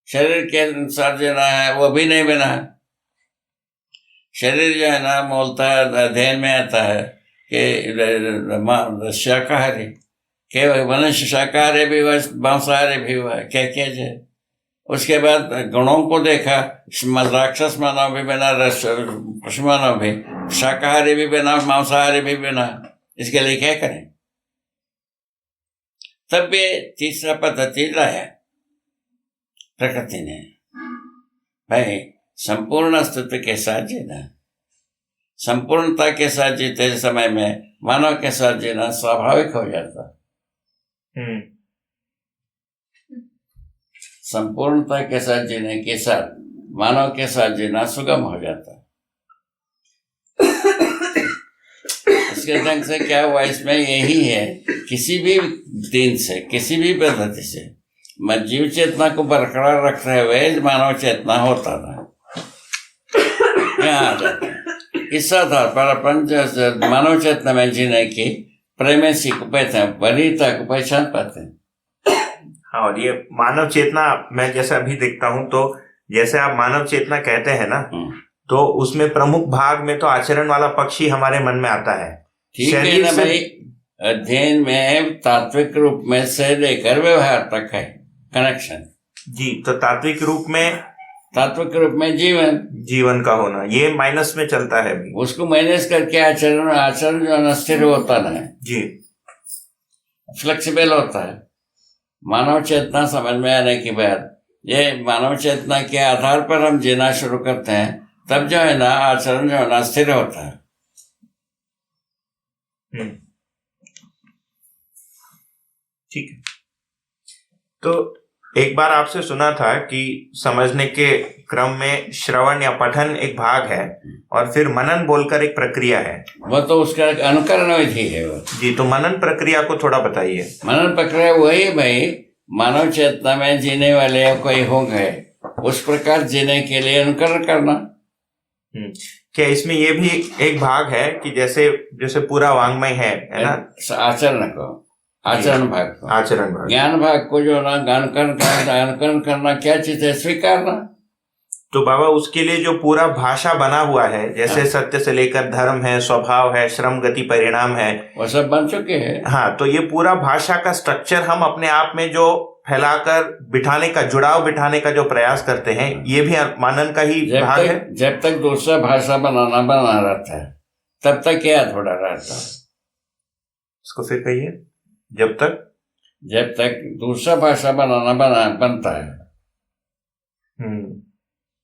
शरीर के अनुसार जीना है वो भी नहीं बना। शरीर जो है ना मूलतः अध्ययन में आता है कि शाकाहारी के मनुष्य शाकाहारी भी हुआ, मांसाहारी भी हुआ, क्या क्या जाए। उसके बाद गुणों को देखा, राक्षस मानव भी बना, पशु मानव भी, शाकाहारी भी बना, मांसाहारी भी बना। इसके लिए क्या करें? तब ये तीसरा पद्धति लाया प्रकृति ने, भाई संपूर्ण अस्तित्व के साथ जीना। संपूर्णता के साथ जीते समय में मानव के साथ जीना स्वाभाविक हो जाता। संपूर्णता के साथ जीने के साथ मानव के साथ जीना सुगम हो जाता। इसके ढंग से क्या हुआ, इसमें यही है, किसी भी दिन से, किसी भी पद्धति से जीव चेतना को बरकरार रखते हुए मानव चेतना होता था, यहाँ आ जाता है। इस आधार पर अपन मानव चेतना में जीने की प्रेमेसी को वरीयता को पहचान पाते हैं। हाँ, और ये मानव चेतना मैं जैसे अभी देखता हूँ, तो जैसे आप मानव चेतना कहते हैं ना, तो उसमें प्रमुख भाग में तो आचरण वाला पक्ष ही हमारे मन में आता है। ठीक है ना भाई, अध्ययन में तात्विक रूप में से लेकर व्यवहार तक है कनेक्शन। जी, तो तात्विक रूप में जीवन का होना ये माइनस में चलता है भी। उसको माइनस करके आचरण जो अस्थिर होता है जी, फ्लेक्सिबल होता है। मानव चेतना समझ में आने के बाद, ये मानव चेतना के आधार पर हम जीना शुरू करते हैं, तब जो है ना आचरण जो है ना स्थिर होता है। ठीक है। तो एक बार आपसे सुना था कि समझने के क्रम में श्रवण या पठन एक भाग है और फिर मनन बोलकर एक प्रक्रिया है। वो तो उसका अनुकरण विधि है वो। जी, तो मनन प्रक्रिया को थोड़ा बताइए। मनन प्रक्रिया वही भाई, मानव चेतना में जीने वाले कोई हो गए, उस प्रकार जीने के लिए अनुकरण करना। क्या इसमें ये भी एक भाग है कि जैसे पूरा वांग्मय है ना, आचरण भाग, ज्ञान भाग को जो ना अनुकरण करना क्या चीज है, स्वीकारना। तो बाबा उसके लिए जो पूरा भाषा बना हुआ है, जैसे सत्य से लेकर धर्म है, स्वभाव है, श्रम गति परिणाम है, वो सब बन चुके हैं। हाँ, तो ये पूरा भाषा का स्ट्रक्चर हम अपने आप में जो फैलाकर बिठाने का, जुड़ाव बिठाने का जो प्रयास करते हैं, ये भी मनन का ही भाग है। जब तक दूसरा भाषा बना रहता है, तब तक क्या थोड़ा रहता है। इसको फिर कहिए। जब तक दूसरा भाषा बनता है।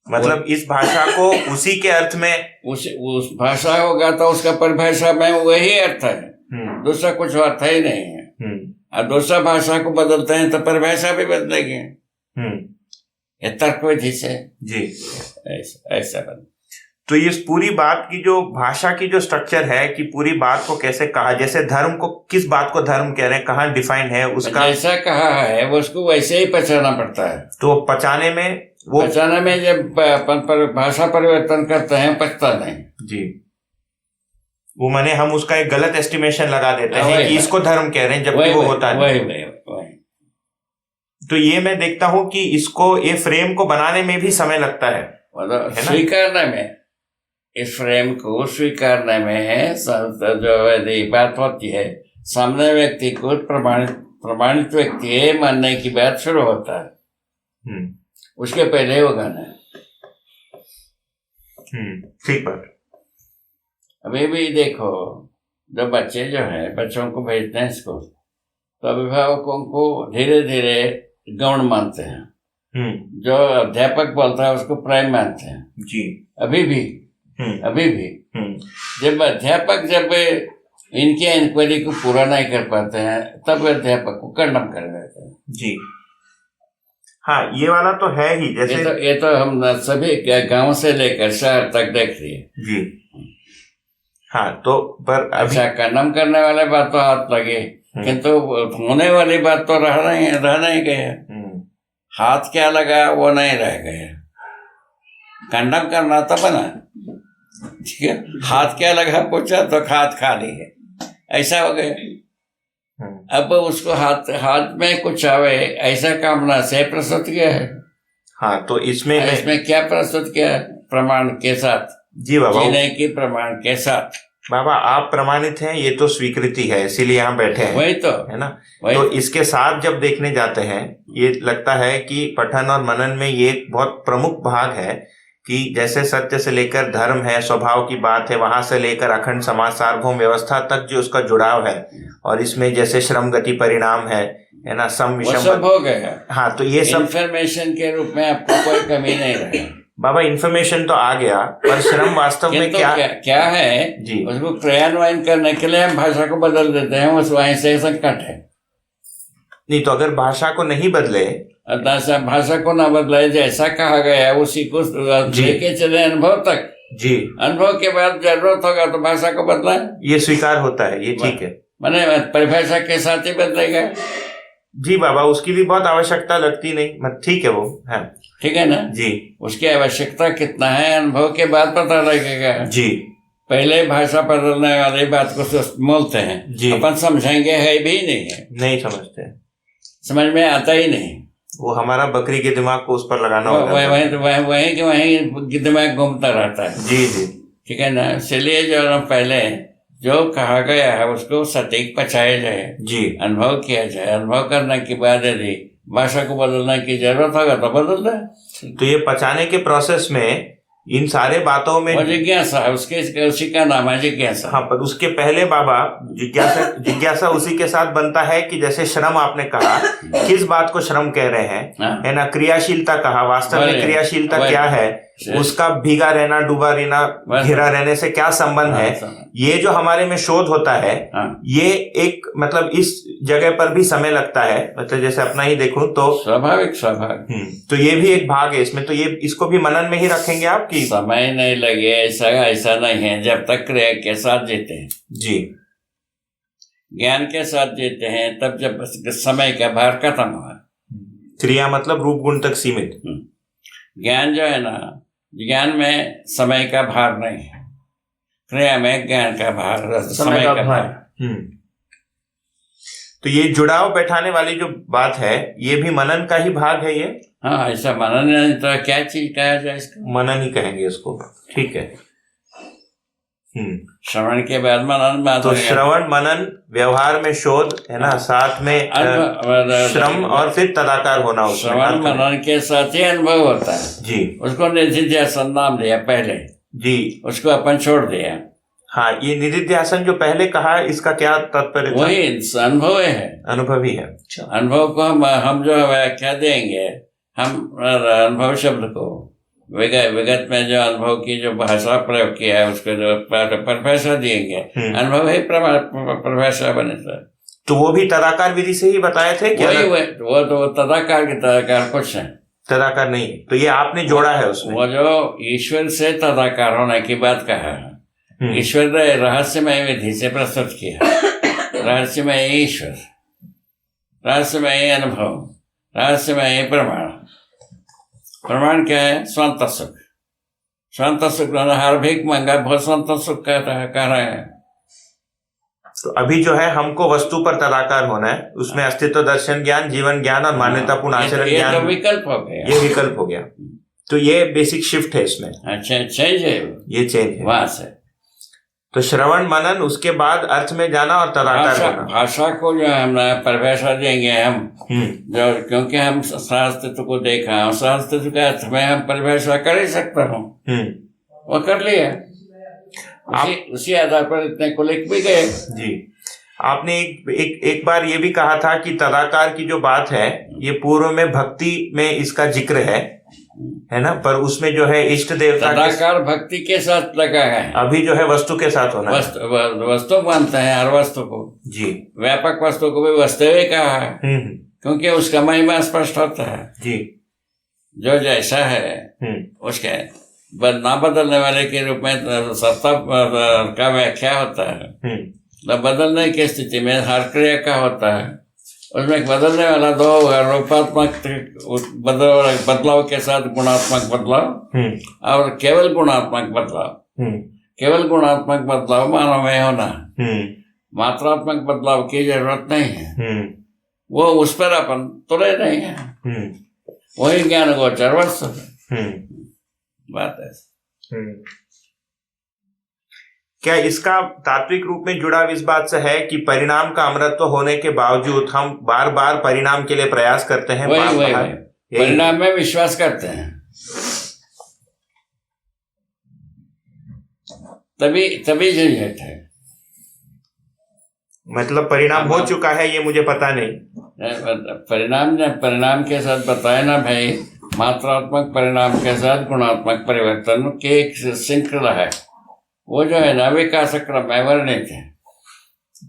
मतलब इस भाषा को उसी के अर्थ में उस भाषा होगा तो उसका परिभाषा में वही अर्थ है, दूसरा कुछ अर्थ ही नहीं है। और दूसरा भाषा को बदलते हैं तो परिभाषा भी बदलेगी। ये तर्क विधि से जी ऐसा बन। तो इस पूरी बात की जो भाषा की जो स्ट्रक्चर है कि पूरी बात को कैसे कहा, जैसे धर्म को, किस बात को धर्म कह रहे हैं, कहाँ डिफाइन है उसका, जैसा कहा है वो उसको वैसे ही पहचाना पड़ता है। तो पहचाने में जब अपन भाषा परिवर्तन करते हैं, पछता नहीं जी, वो माने हम उसका एक गलत एस्टिमेशन लगा देते हैं कि इसको धर्म कह रहे हैं, जबकि वो होता है। तो ये मैं देखता हूँ कि इसको, ये फ्रेम को बनाने में भी समय लगता है, स्वीकारने में, इस फ्रेम को स्वीकारने में जो बात होती है, सामने व्यक्ति को प्रमाणित व्यक्ति है मानने की बात शुरू होता है। उसके पहले वो गाना है। ठीक बात। अभी भी देखो, जो बच्चे जो है, बच्चों को भेजते हैं स्कूल, तो अभिभावकों को धीरे धीरे गौण मानते हैं। जो अध्यापक बोलता है उसको प्राइम मानते हैं जी। अभी भी जब अध्यापक इनके इंक्वायरी को पूरा नहीं कर पाते हैं, तब अध्यापक को कंडम कर देते हैं जी। हाँ, ये वाला तो है ही। जैसे ये तो हम सभी गांव से लेकर शहर तक देख रही है जी। हाँ, तो पर अच्छा, कंडम करने वाले बात तो हाथ लगे, किंतु होने वाली बात तो रह नहीं गए। हाथ क्या लगा वो नहीं रह गए। कंडम करना तो बना, ठीक है, हाथ क्या लगा पूछा तो हाथ खाली है, ऐसा हो गया। अब उसको हाथ में कुछ आवे ऐसा कामना से प्रस्तुत किया है। हाँ, तो इसमें क्या प्रस्तुत किया है? प्रमाण के साथ जी बाबा, जीने की प्रमाण के साथ। बाबा आप प्रमाणित हैं, ये तो स्वीकृति है, इसीलिए यहाँ बैठे हैं, वही तो है ना। तो इसके साथ जब देखने जाते हैं, ये लगता है कि पठन और मनन में ये एक बहुत प्रमुख भाग है कि जैसे सत्य से लेकर धर्म है, स्वभाव की बात है, वहां से लेकर अखंड समाज सार्वभौम व्यवस्था तक जो उसका जुड़ाव है, और इसमें जैसे श्रम गति परिणाम है है ना, सम विषम सब हो गया। हाँ, तो ये सब इंफॉर्मेशन के रूप में आपको कोई कमी नहीं रहे। बाबा इंफॉर्मेशन तो आ गया, पर श्रम वास्तव में किंतु क्या क्या है जी। उसको क्रियान्वयन करने के लिए हम भाषा को बदल देते हैं, उस वहीं से संकट है। नहीं तो अगर भाषा को नहीं बदले, भाषा को ना बदले, जैसा कहा गया है उसी को लेके चले अनुभव तक। जी, अनुभव के बाद जरूरत होगा तो भाषा को बदला, ये स्वीकार होता है, ये ठीक है। मैंने परिभाषा के साथ ही बदलेगा। जी बाबा, उसकी भी बहुत आवश्यकता लगती नहीं, मत ठीक है वो है, ठीक है ना जी। उसकी आवश्यकता कितना है अनुभव के बाद पता लगेगा जी। पहले भाषा बदलने वाली बात को बोलते हैं जी। अपन समझेंगे है भी नहीं है, नहीं समझते, समझ में आता ही नहीं। वो हमारा बकरी के दिमाग को उस पर लगाना होता है, वही दिमाग घूमता रहता है। जी जी, ठीक है ना। इसलिए जो पहले जो कहा गया है उसको सटीक पचाया जाए जी, अनुभव किया जाए। अनुभव करने के बाद यदि भाषा को बदलने की जरूरत होगा तो बदल दे। तो ये पचाने के प्रोसेस में इन सारे बातों में जिज्ञासा उसके उसी का नाम है जिज्ञासा। हाँ, पर उसके पहले बाबा जिज्ञासा उसी के साथ बनता है कि जैसे श्रम आपने कहा, किस बात को श्रम कह रहे हैं, है ना। क्रियाशीलता कहा, वास्तव में क्रियाशीलता क्या है, उसका भीगा रहना, डूबा रहना, घिरा रहने से क्या संबंध है, ये जो हमारे में शोध होता है, ये एक मतलब इस जगह पर भी समय लगता है। मतलब जैसे अपना ही देखूं तो स्वाभाविक तो ये भी एक भाग है इसमें। तो ये इसको भी मनन में ही रखेंगे आप कि समय नहीं लगे, ऐसा नहीं है। जब तक क्रिया के साथ जीते हैं जी, ज्ञान के साथ जीते हैं, तब जब समय का भार खत्म हुआ। क्रिया मतलब रूप गुण तक सीमित, ज्ञान जो है ना, ज्ञान में समय का भार नहीं है, क्रिया में ज्ञान का भार, समय का भार। तो ये जुड़ाव बैठाने वाली जो बात है, ये भी मनन का ही भाग है ये। हाँ, ऐसा मनन तो क्या चीज कहा जाए इसको, मनन ही कहेंगे इसको, ठीक है। श्रवण के बाद मनन, तो श्रवण मनन व्यवहार में शोध है ना, साथ में श्रम और फिर तदाकार होना। श्रवण मनन के साथ ही अनुभव होता है जी। उसको निधिध्यासन नाम दिया पहले जी, उसको अपन छोड़ दिया। हाँ, ये निधिध्यासन जो पहले कहा, इसका क्या तात्पर्य? वही अनुभव है, अनुभवी है। अनुभव को हम जो व्याख्या देंगे, हम अनुभव शब्द को विगत में जो अनुभव की जो भाषा प्रयोग किया है उसको जो परिभाषा देंगे, अनुभव ही परिभाषा बने। तो वो भी तदाकार विधि से ही बताए थे क्या? वो तो तदाकार कुछ है, तदाकार नहीं। तो ये आपने जोड़ा है उसमें, वो जो ईश्वर से तदाकार होने की बात कहा है। ईश्वर ने रहस्यमय विधि से प्रस्तुत किया, रहस्यमय ईश्वर, रहस्यमय अनुभव, रहस्यमय प्रमाण। प्रमाण क्या है? स्वंत सुख। स्वंत सुख हर भीख मंगा बहुत स्वंत सुख कह रहे हैं। तो अभी जो है हमको वस्तु पर तदाकार होना है, उसमें अस्तित्व दर्शन ज्ञान, जीवन ज्ञान और मान्यतापूर्ण आचरण ज्ञान, तो विकल्प हो गया, ये विकल्प हो गया। तो ये बेसिक शिफ्ट है इसमें। अच्छा, चेंज है, ये चेंज है वहां से। तो श्रवण मनन, उसके बाद अर्थ में जाना और तदाकार होना। भाषा को जो हम परिभाषा देंगे हम, जो क्योंकि हम सहअस्तित्व को देखा, सहअस्तित्व के अर्थ में हम परिभाषा कर ही सकता हूँ, वो कर लिया। उसी आधार पर इतने को लिख भी गए जी। आपने एक बार ये भी कहा था कि तदाकार की जो बात है, ये पूर्व में भक्ति में इसका जिक्र है ना, पर उसमें जो है इष्ट देवता तदाकार भक्ति के साथ लगा है। अभी जो है वस्तु के साथ होना वस्तु मानते हैं हर वस्तु को जी, व्यापक वस्तु को भी वास्तविक कहा है, क्योंकि उसका महिमा स्पष्ट होता है जी। जो जैसा है उसके ना बदलने वाले के रूप में सत्ता का व्याख्या होता है। बदलने की स्थिति में हर क्रिया का होता है, उसमें बदलने वाला दो होगा, रूपात्मक बदलाव के साथ गुणात्मक बदलाव और केवल गुणात्मक बदलाव। केवल गुणात्मक बदलाव मानव में होना, मात्रात्मक बदलाव की जरूरत नहीं है, वो उस पर अपन तुले नहीं है, वही ज्ञान गोचर वस्तु बात है। क्या इसका तात्विक रूप में जुड़ाव इस बात से है कि परिणाम का अमरत्व होने के बावजूद हम बार बार परिणाम के लिए प्रयास करते हैं? वही परिणाम में विश्वास करते हैं, तभी झंझट है। मतलब परिणाम हो चुका है ये मुझे पता नहीं, परिणाम के साथ बताए ना भाई, मात्रात्मक परिणाम के साथ गुणात्मक परिवर्तन की एक श्रृंखला है, वो जो है ना विकास क्रम में वर्णित है।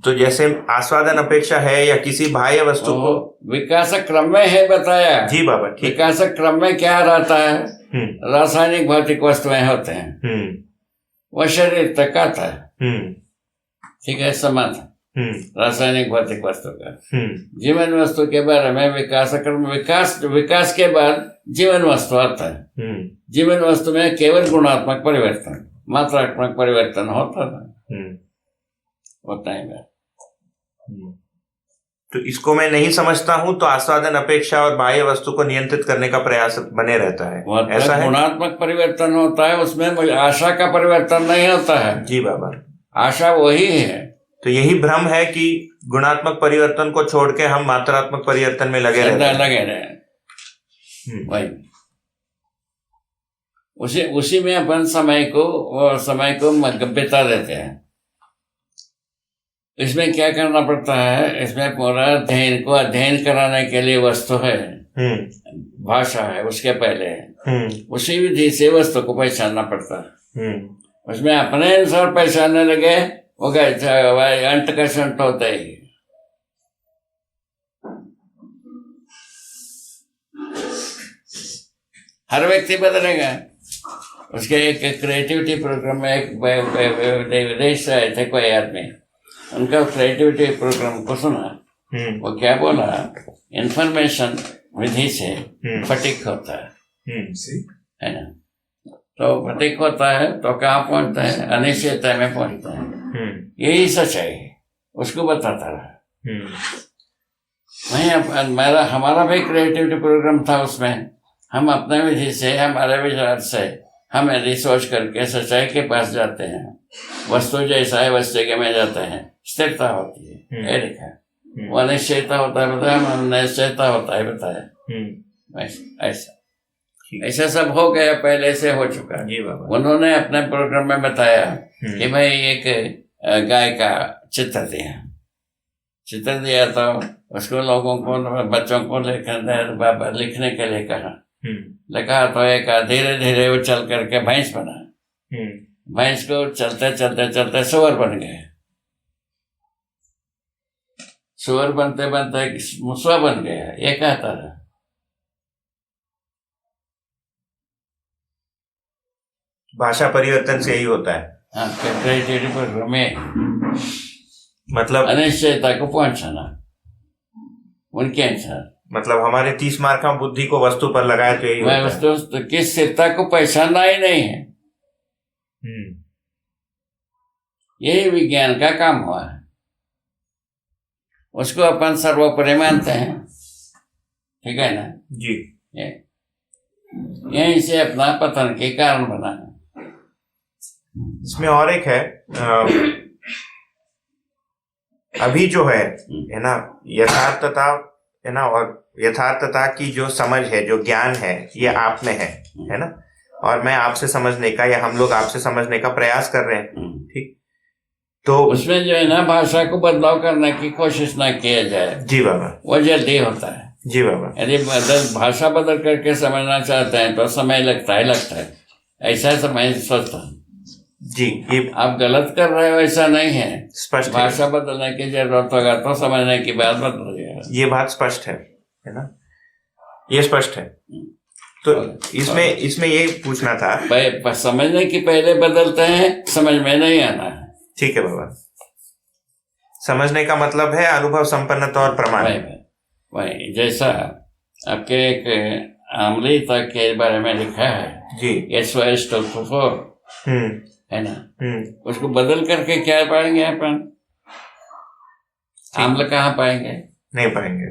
तो जैसे आस्वादन अपेक्षा है या किसी बाह्य वस्तु को विकास क्रम में है बताया। जी बाबा, ठीक। विकास क्रम में क्या रहता है? रासायनिक भौतिक वस्तुएं होते हैं, वह शरीर तक आता है। ठीक है, समाधान रासायनिक भौतिक वस्तु का। जीवन वस्तु के बारे में विकास क्रम, विकास के बाद जीवन वस्तु आता है। जीवन वस्तु में केवल गुणात्मक परिवर्तन, मात्रात्मक परिवर्तन होता है। तो इसको मैं नहीं समझता हूँ, तो आस्वादन अपेक्षा और बाह्य वस्तु को नियंत्रित करने का प्रयास बने रहता है, ऐसा है? गुणात्मक परिवर्तन होता है, उसमें आशा का परिवर्तन नहीं होता है। जी बाबा, आशा वही है। तो यही भ्रम है कि गुणात्मक परिवर्तन को छोड़ के हम मात्रात्मक परिवर्तन में लगे रहे। वही उसी में अपन समय को बिता देते हैं। इसमें क्या करना पड़ता है? इसमें पूरा अध्ययन कराने के लिए वस्तु है, भाषा है, उसके पहले उसी विधि से वस्तु को पहचानना पड़ता है। उसमें अपने अनुसार पहचानने लगे, वो अंट का संट होता है। हर व्यक्ति बदलेगा। उसके एक क्रिएटिविटी प्रोग्राम में एक विदेश से आए थे कोई आदमी, उनका क्रिएटिविटी प्रोग्राम को सुना। वो क्या बोला? इंफॉर्मेशन विधि से फटीक होता है ना? तो फटीक होता है तो कहाँ पहुंचता है? अनिश्चयता में पहुंचता है। यही सच्चाई है, उसको बताता रहा। वही हमारा भी क्रिएटिविटी प्रोग्राम था, उसमें हम अपने विधि से, हमारे विचार से, हम यदि सोच करके सच्चाई के पास जाते हैं, वस्तु जैसा है वैसे जगह में जाते हैं, स्थिरता होती है। ये लिखा है। वो अनिश्चयता होता है बताया, निश्चयता होता है बताया। ऐसा सब हो गया, पहले से हो चुका है। उन्होंने अपने प्रोग्राम में बताया कि भाई एक गाय का चित्र दिया तो उसको लोगों को, बच्चों को लिखने के लिए कहा। लिखा तो एक धीरे धीरे वो चल करके भैंस बना। भैंस को चलते चलते चलते सुअर बन गए। सुअर बनते बनते मुसवा बन गया। ये कहता रहा। भाषा परिवर्तन से यही होता है। हाँ, क्रिएटिविटी प्रोग्राम में मतलब अनिश्चयता को पहुंचाना उनके अनुसार। मतलब हमारे 30 मार्क का बुद्धि को वस्तु पर लगाए तो यही होता है। वस्तु की स्थिरता को पहचानना ही नहीं है। यही विज्ञान का काम हुआ है। उसको अपन सर्वोपरि मानते हैं। ठीक है ना जी? यहीं से अपना पतन के कारण बना है। इसमें और एक है, अभी जो है ना, यथार्थता है ना, और यथार्थता की जो समझ है, जो ज्ञान है, ये आप में है ना, और मैं आपसे समझने का, या हम लोग आपसे समझने का प्रयास कर रहे हैं। ठीक, तो उसमें जो है ना, भाषा को बदलाव करने की कोशिश ना किया जाए। जी बाबा, वो जल्दी होता है। जी बाबा, यदि भाषा बदल करके समझना चाहते हैं तो समय लगता है। ऐसा समय सोचता हूँ जी, ये आप गलत कर रहे हो, ऐसा नहीं है। स्पष्ट भाषा बदलने की जरूरत होगा तो समझने की बात बदल जाएगा। ये बात स्पष्ट है ना, ये स्पष्ट है। तो इसमें ये पूछना था, समझने की पहले बदलते हैं, समझ में नहीं आना है। ठीक है बाबा, समझने का मतलब है अनुभव संपन्नता और प्रमाण। वही जैसा आपके एक आम्लता के बारे में लिखा है जी, है ना, उसको बदल करके क्या पाएंगे अपन? आम्ल कहाँ पाएंगे? नहीं पाएंगे।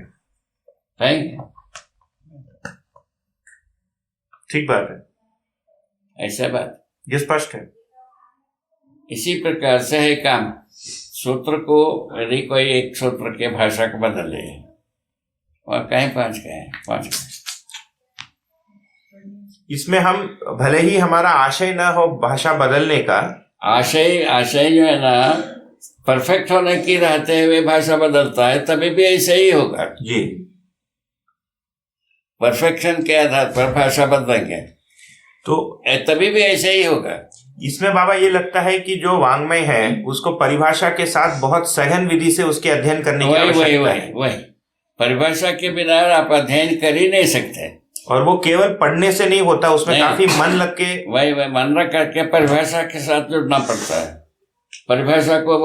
ठीक बात है, ऐसा बात ये स्पष्ट है। इसी प्रकार से है काम। सूत्र को यदि कोई एक सूत्र के भाषा को बदले और कहीं पहुंच गए। इसमें हम भले ही हमारा आशय ना हो भाषा बदलने का, आशय जो है ना परफेक्ट होने की रहते हुए भाषा बदलता है, तभी भी ऐसे ही होगा। जी, परफेक्शन के आधार पर भाषा बदलेंगे तो तभी भी ऐसे ही होगा। इसमें बाबा ये लगता है कि जो वांग्मय है उसको परिभाषा के साथ बहुत सघन विधि से उसके अध्ययन करने की आवश्यकता है। वही परिभाषा के बिना आप अध्ययन कर ही नहीं सकते। और वो केवल पढ़ने से नहीं होता, उसमें काफी मन लग के वही मन रख करके परिभाषा के साथ जुड़ना पड़ता है। परिभाषा को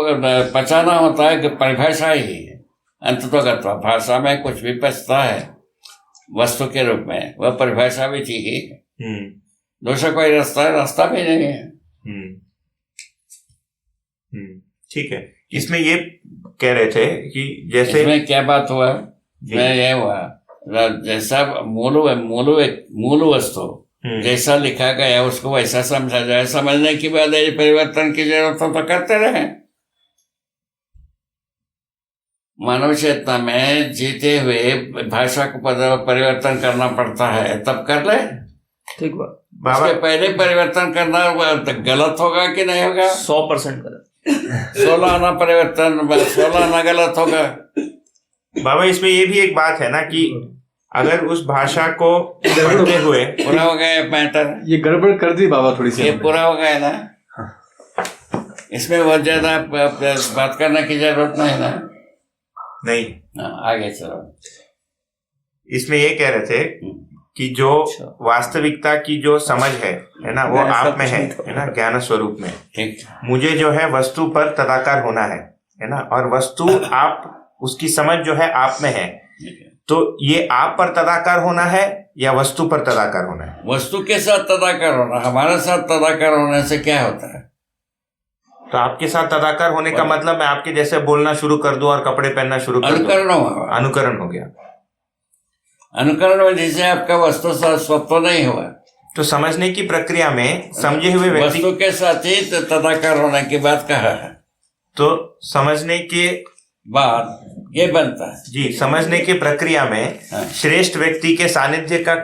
पहचाना होता है कि परिभाषा ही है अंततोगत्वा। भाषा में कुछ भी बचता है वस्तु के रूप में, वह परिभाषा भी थी ही। दूसरा कोई रास्ता भी नहीं है। ठीक है। इसमें ये कह रहे थे कि जैसे इसमें क्या बात हुआ, मैं ये हुआ जैसा मूल वस्तु जैसा लिखा गया उसको वैसा समझा जाए। समझने के बाद यदि परिवर्तन की जरूरत हो तो करते रहे। मानव चेतना में जीते हुए भाषा को परिवर्तन करना पड़ता है, तब कर ले। ठीक बात। उसके पहले परिवर्तन करना गलत होगा कि नहीं होगा? 100% गलत। 16 आना परिवर्तन, 16 आना गलत होगा। बाबा इसमें ये भी एक बात है ना कि अगर उस भाषा को पढ़ते हुए पूरा हो गया मैटर, ये गड़बड़ कर दी बाबा थोड़ी सी, ये पूरा हो गया ना। इसमें बहुत ज्यादा बात करने की जरूरत नहीं ना। नहीं, आगे चलो। इसमें ये कह रहे थे कि जो वास्तविकता की जो समझ है ना, वो आप में है ना, ज्ञान स्वरूप में। ठीक। मुझे जो है वस्तु पर तदाकार होना है ना, और वस्तु आप उसकी समझ जो है आप में है। तो ये आप पर तदाकार होना है या वस्तु पर तदाकार होना है? वस्तु के साथ तदाकार होना। हमारे साथ तदाकार होने से क्या होता है? तो आपके साथ तदाकार होने का मतलब मैं आपके जैसे बोलना शुरू कर दूं और कपड़े पहनना शुरू कर दूं, अनुकरण हो गया। अनुकरण वजह से आपका वस्तु स्वत्व नहीं हुआ। तो समझने की प्रक्रिया में समझे हुए व्यक्ति वस्तु के साथ ही तदाकार होने की बात कहा है। तो समझने के बाद ये बनता है जी, समझने की प्रक्रिया में श्रेष्ठ व्यक्ति के सानिध्य का